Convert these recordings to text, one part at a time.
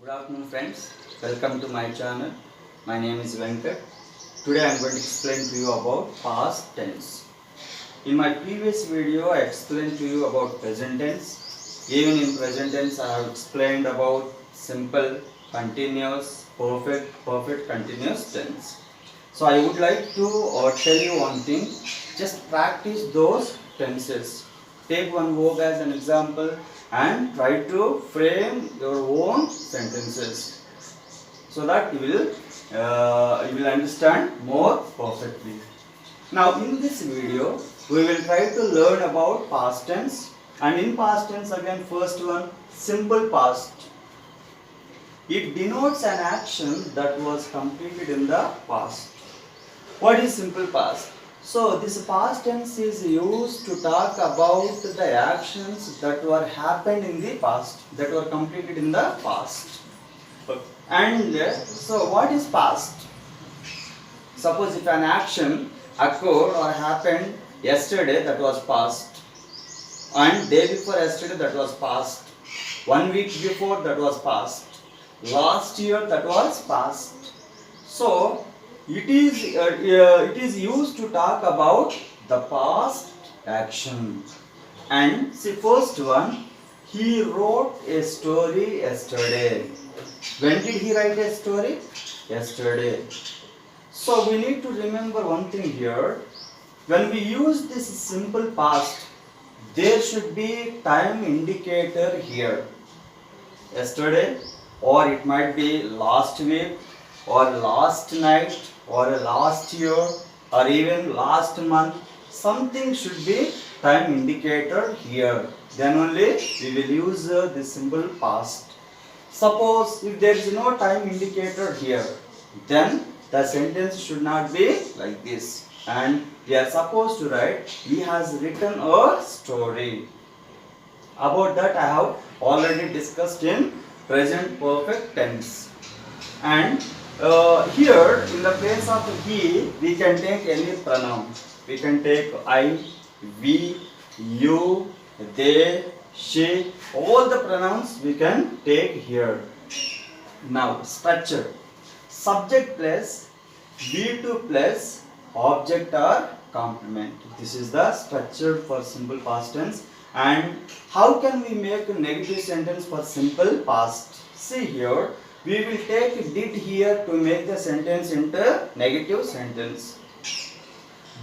Good afternoon friends, welcome to my channel. My name is Venkat. Today I am going to explain to you about past tense. In my previous video I explained to you about present tense. Even in present tense I have explained about simple, continuous, perfect continuous tense. So I would like to tell you one thing, just practice those tenses. Take one verb as an example and try to frame your own sentences so that you will understand more perfectly. Now in this video we will try to learn about past tense, and in past tense again, first one, simple past. It denotes an action that was completed in the past. What is simple past? So this past tense is used to talk about the actions that were happened in the past, that were completed in the past. And so what is past? Suppose if an action occurred or happened yesterday, that was past, and day before yesterday, that was past, 1 week before, that was past, last year, that was past. So it is used to talk about the past action. And see, first one, he wrote a story yesterday. When did he write a story? Yesterday. So we need to remember one thing here. When we use this simple past, there should be time indicator here. Yesterday, or it might be last week, or last night, or last year, or even last month. Something should be time indicator here. Then only we will use this simple past. Suppose if there is no time indicator here, then the sentence should not be like this. And we are supposed to write, he has written a story. About that I have already discussed in present perfect tense. And here in the place of he, we can take any pronoun. We can take I, we, you, they, she, all the pronouns we can take here. Now structure. Subject plus V2 plus object or complement. This is the structure for simple past tense. And how can we make a negative sentence for simple past? See here, we will take did here to make the sentence into negative sentence.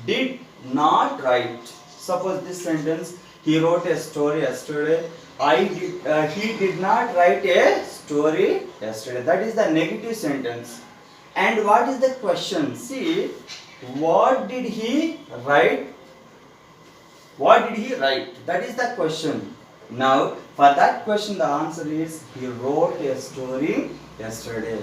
Did not write. Suppose this sentence, he wrote a story yesterday. He did not write a story yesterday. That is the negative sentence. And what is the question? See, what did he write? What did he write? That is the question. Now, for that question, the answer is he wrote a story yesterday.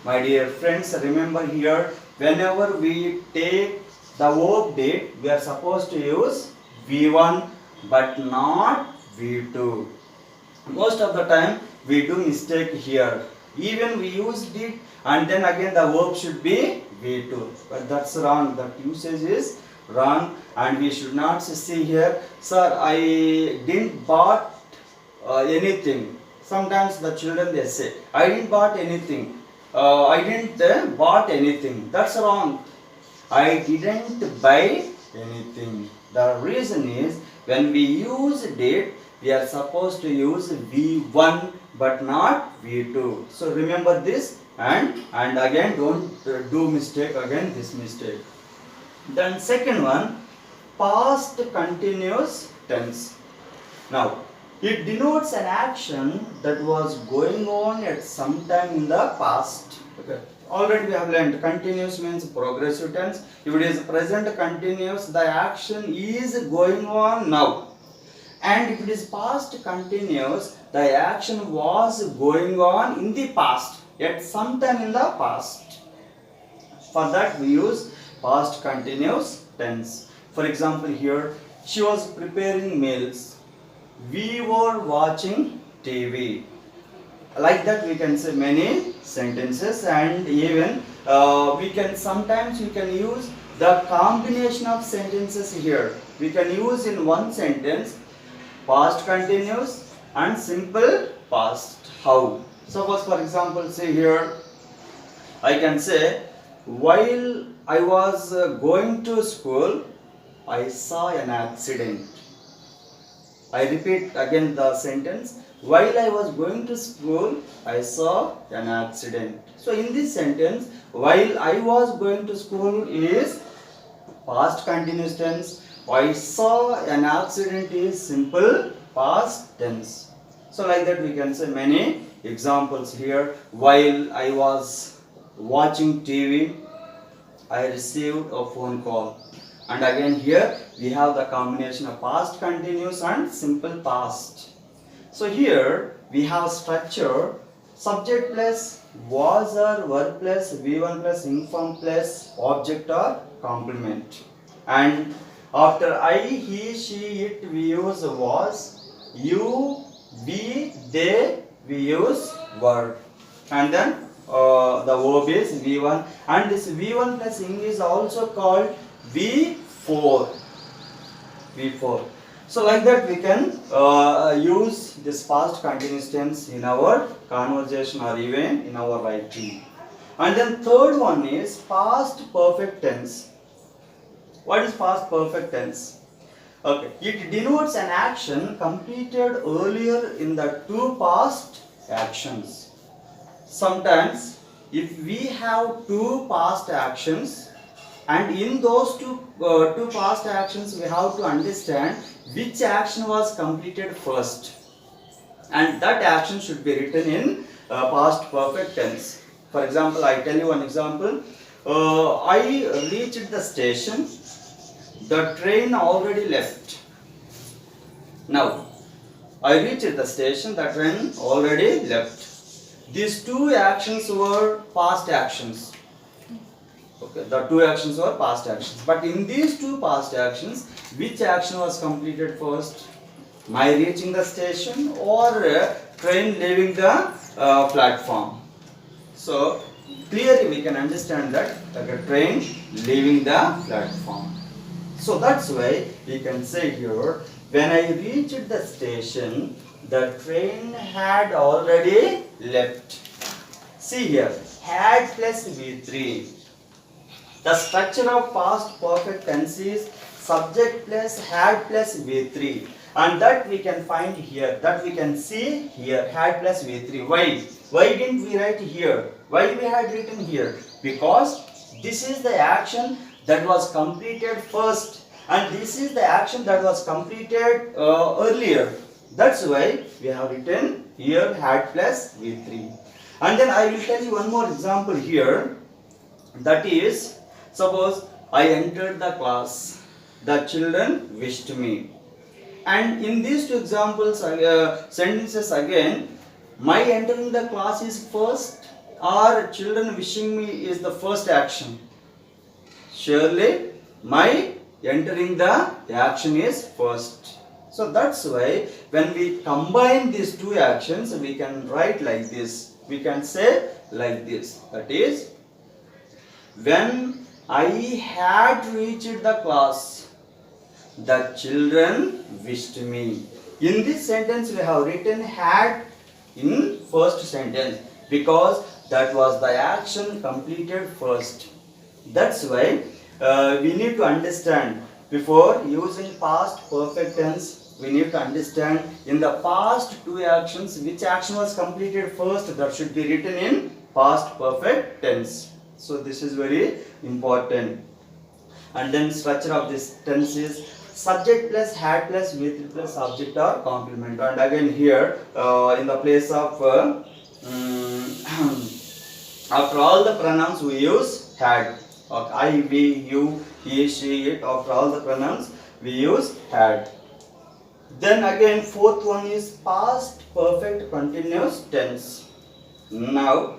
My dear friends, remember here, whenever we take the verb did, we are supposed to use V1 but not V2. Most of the time we do mistake here. Even we use did and then again the verb should be V2. But that's wrong. That usage is wrong, and we should not see here, sir, I didn't bought anything. Sometimes the children they say, I didn't bought anything. I didn't bought anything. That's wrong. I didn't buy anything. The reason is when we use did, we are supposed to use V1 but not V2. So remember this, and again don't do mistake again this mistake. Then second one, past continuous tense. Now it denotes an action that was going on at some time in the past. Okay. Already we have learned continuous means progressive tense. If it is present continuous, the action is going on now. And if it is past continuous, the action was going on in the past, at some time in the past. For that we use past continuous tense. For example here, she was preparing meals. We were watching TV. Like that we can say many sentences, and even we can sometimes use the combination of sentences here. We can use in one sentence past continuous and simple past. How? Suppose for example, say here, I can say, while I was going to school, I saw an accident. I repeat again the sentence. While I was going to school, I saw an accident. So in this sentence, while I was going to school is past continuous tense. I saw an accident is simple past tense. So like that we can say many examples here. While I was watching TV, I received a phone call. And again here we have the combination of past continuous and simple past. So here we have structure, subject plus was or were plus V1 plus inform plus object or complement. And after I, he, she, it we use was, you, we, they we use were. And then the verb is V1, and this V1 plus ing is also called V4. V4. So like that we can use this past continuous tense in our conversation or even in our writing. And then third one is past perfect tense. What is past perfect tense? Okay, it denotes an action completed earlier in the two past actions. Sometimes if we have two past actions, and in those two past actions we have to understand which action was completed first, and that action should be written in past perfect tense. For example, I tell you one example. I reached the station, the train already left. Now I reached the station, the train already left. These two actions were past actions. Okay, the two actions were past actions. But in these two past actions, which action was completed first? My reaching the station or train leaving the platform? So clearly we can understand that like a train leaving the platform. So that's why we can say here, when I reached the station, the train had already left. See here, had plus V3. The structure of past perfect tense is subject plus had plus V3, and that we can find here, that we can see here, had plus V3. Why? Why didn't we write here? Why we had written here? Because this is the action that was completed first, and this is the action that was completed earlier. That's why we have written here had plus V3. And then I will tell you one more example here. That is, suppose I entered the class, the children wished me. And in these two examples, sentences again, my entering the class is first or children wishing me is the first action. Surely my entering the action is first. So that's why when we combine these two actions, we can write like this. We can say like this. That is, when I had reached the class, the children wished me. In this sentence we have written had in first sentence because that was the action completed first. That's why we need to understand, before using past perfect tense, we need to understand in the past two actions which action was completed first, that should be written in past perfect tense. So this is very important. And then structure of this tense is subject plus had plus V3 plus object or complement. And again here in the place of after all the pronouns we use had. Okay, I, we, you, he, she, it. After all the pronouns we use had. Then again fourth one is past perfect continuous tense. Now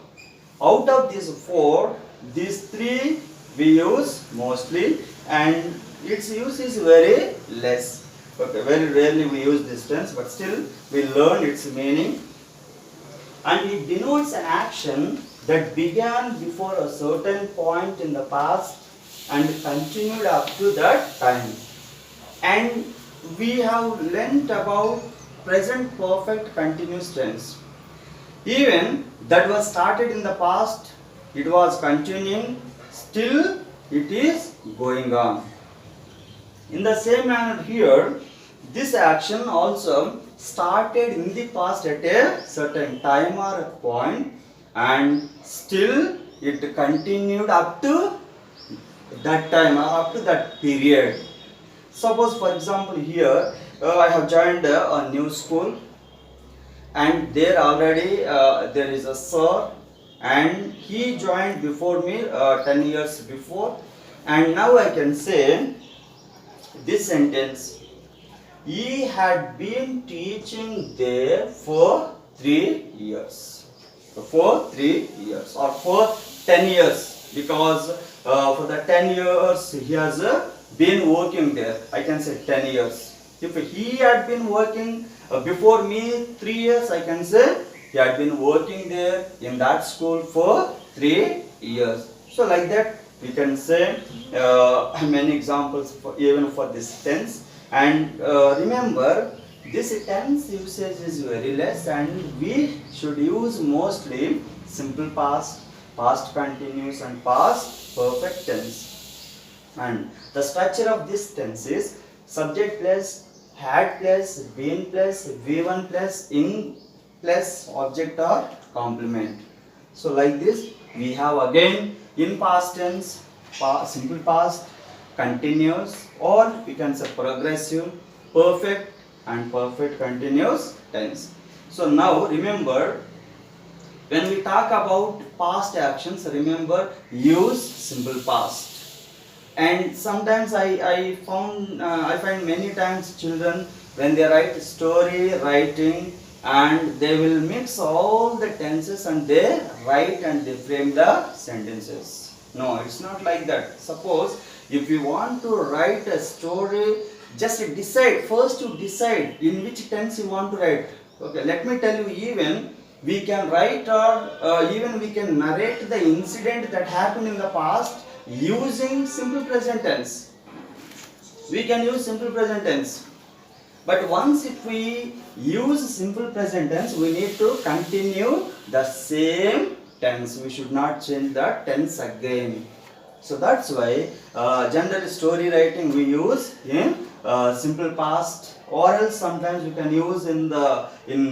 out of these four, these three we use mostly, and its use is very less. Okay, very rarely we use this tense, but still we learn its meaning. And it denotes an action that began before a certain point in the past and continued up to that time. And we have learnt about present perfect continuous tense. Even that was started in the past, it was continuing, still it is going on. In the same manner here, this action also started in the past at a certain time or a point, and still it continued up to that time or up to that period. Suppose for example here, I have joined a new school, and there already there is a sir, and he joined before me 10 years before, and now I can say this sentence: he had been teaching there for 3 years. For 3 years or for 10 years, because for the 10 years he has been working there. I can say 10 years. If he had been working before me 3 years, I can say he had been working there in that school for 3 years. So like that we can say many examples for, even for this tense. And remember, this tense usage is very less, and we should use mostly simple past, past continuous and past perfect tense. And the structure of this tense is subject plus, had plus, been plus, V1 plus, in plus, object or complement. So like this we have again in past tense, simple past, continuous, or we can say progressive, perfect and perfect continuous tense. So now remember, when we talk about past actions, remember use simple past. And sometimes I find many times children, when they write story writing, and they will mix all the tenses and they write and they frame the sentences. No, it's not like that. Suppose if you want to write a story, just decide, first you decide in which tense you want to write. Okay, let me tell you, even we can write, or even we can narrate the incident that happened in the past using simple present tense. We can use simple present tense. But once if we use simple present tense, we need to continue the same tense. We should not change the tense again. So that's why generally story writing we use in simple past, or else sometimes we can use in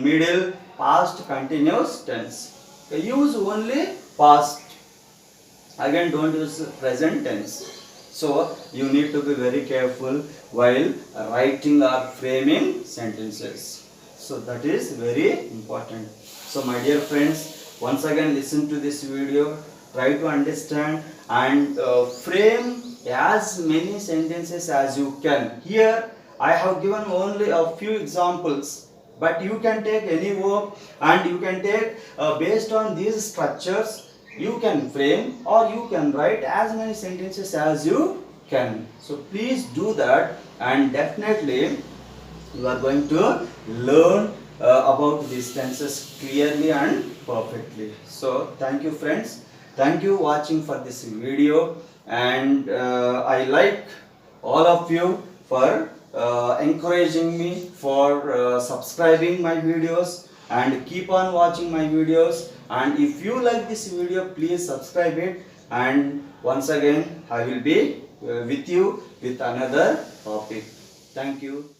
middle past continuous tense. Okay, use only past. Again, don't use present tense. So you need to be very careful while writing or framing sentences. So that is very important. So my dear friends, once again listen to this video, try to understand and frame as many sentences as you can. Here I have given only a few examples, but you can take any verb and you can take based on these structures, you can frame or you can write as many sentences as you can. So please do that, and definitely you are going to learn about these tenses clearly and perfectly. So thank you friends, thank you watching for this video, and I like all of you for encouraging me, for subscribing my videos, and keep on watching my videos. And if you like this video, please subscribe it, and once again I will be with you with another topic. Thank you.